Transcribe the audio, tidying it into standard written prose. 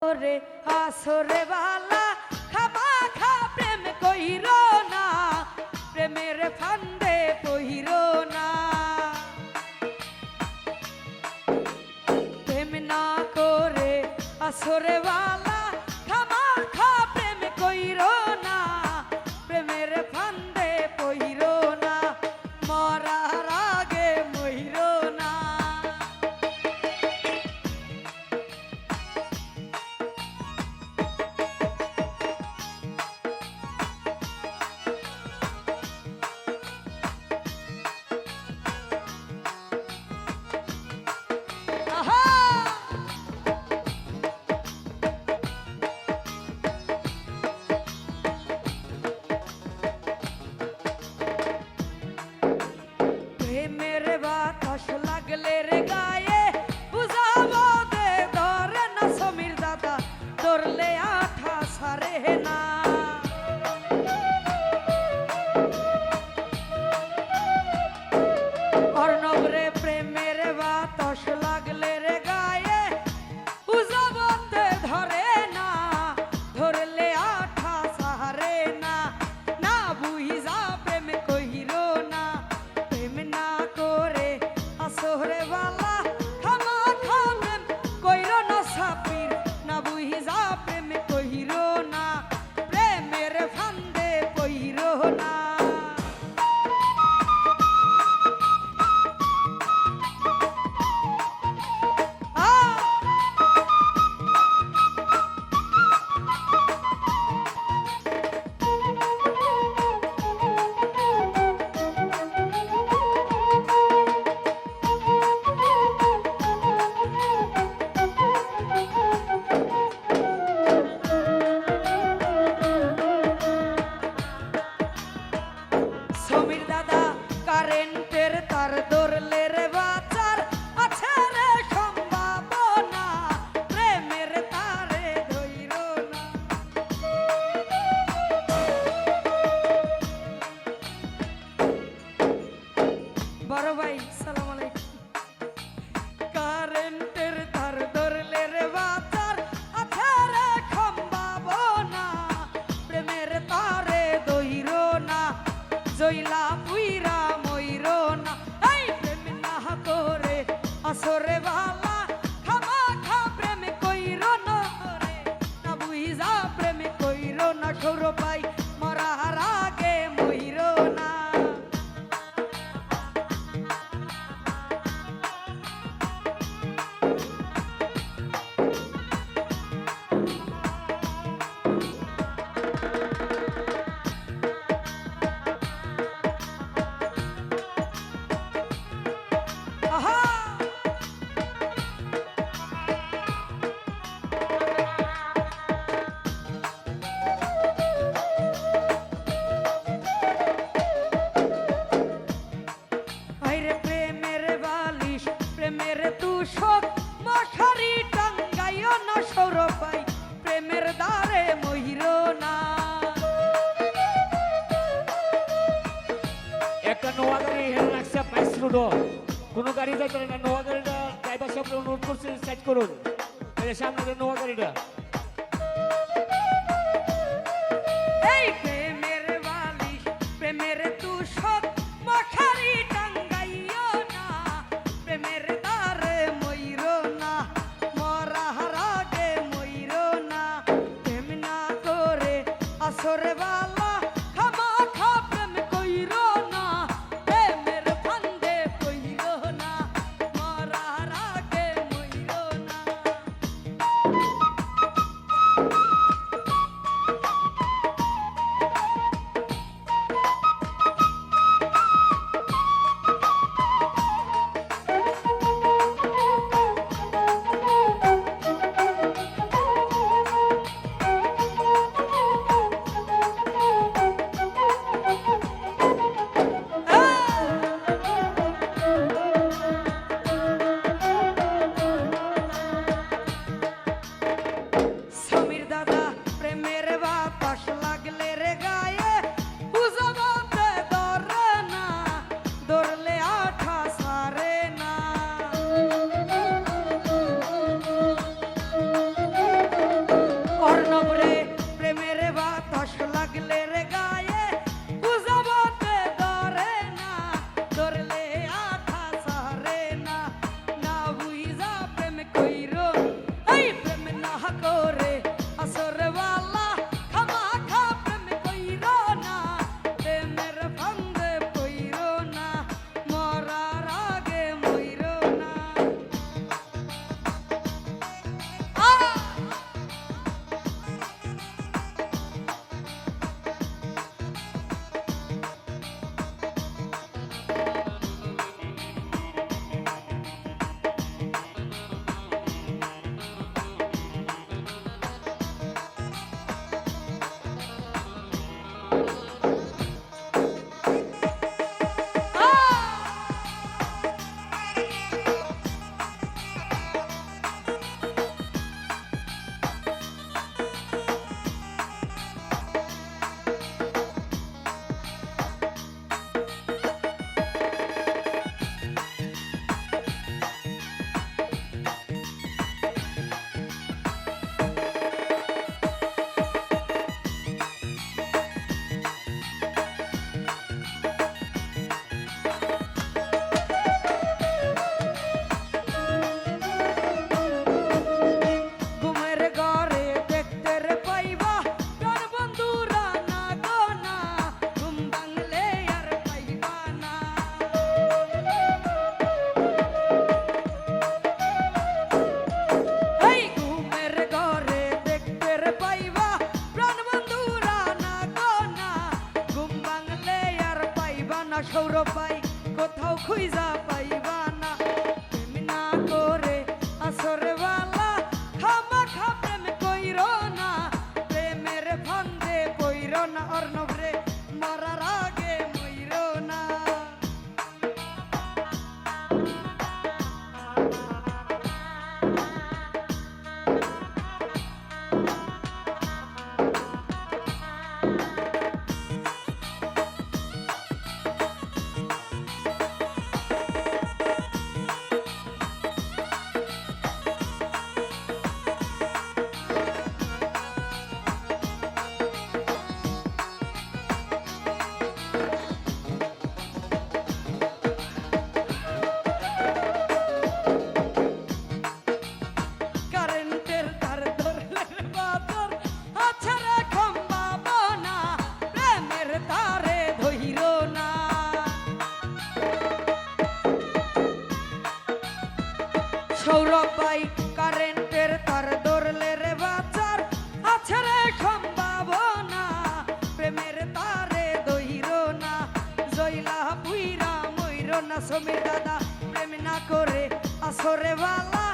করে আসরে বালা খামা খা প্রেম কইরো না, প্রেমের ফান্দে পইরো না। প্রেম না করে আসরে বালা খামা খা প্রেম কইরো না, প্রেমের ফান্দে পইরো না, মরার আগে মইরো না। প্রেমের বাতাস লাগলে রে গায়ে বুঝাবো দে ধরে না সমীর দাদা, ধরলে আঠা সারে না। অর্ণব রে প্রেমের বাতাস লাগলে রে গায়ে বুঝাবো দে ধরে না, ধরলে আঠা সারে না। না বুঝা প্রেম কহিরো না, প্রেম না করে আসরে বালা খামা খা প্রেম কইরো না সাপির। না বুঝা প্রেম কহিরো না, প্রেমের ফান্দে পইরো না। সমীর দাদা কারেন্টের তার ধরলে রে বাচার আছে রে সম্ভাবনা, প্রেমের তারে ধইরো না। বড় ভাই সালাম আলাইকুম। কারেন্টের তার ধরলে রে বাচার আছে রে সম্ভাবনা, প্রেমের তারে ধইরো না, জইলা পুইরা মইরো না। এই প্রেম না করে আসরে বালা খামা খা প্রেম কইরো না রে, না বুঝা প্রেম কইরো না। সৌরভ ভাই মরার আগে মইরো না। আহা আইরে প্রেমের বালিশ প্রেমের তুষক মশারি টাঙ্গাইও না সৌরভ ভাই, প্রেমের দ্বারে মহিরো না। একটা নোয়া গাড়ি হেলে রাখছে 22 রোড, কোনো গাড়ি যাইতে না। নোয়া গাড়িটা ড্রাইভার সাহেব অনুরোধ করছে সাইড করুন, এই সামনে নোয়া গাড়িটা। এই প্রেমের বালিশ প্রেমের তুষক মশারি টাঙ্গাইও না, প্রেমের দ্বারে মইরো না, মরার আগে মইরো না। প্রেম না করে আসরে বালা খামা খা প্রেম কইরো না, প্রেমের ফান্দে পইরো না, মরার আগে মইরো না। সৌরভ ভাই কোথাও খুঁজা পাইবা না প্রেম না করে আসরে বালা খামাখা প্রেম কইরো না প্রেমের ফান্দে পইরো না অর্ণব রে মরার আগে মইরো না কারেন্টের তার ধরলে বাজার আছে রে খম্বা বনা প্রেমের তারে ধইরো না সৌরভ ভাই কারেন্টের তার ধরলে রে বাজার আছে রে খম্বা বনা প্রেমের তারে ধইরো না জইলা পুইরা মইরো না সমীর দাদা প্রেম না করে আসরে বালা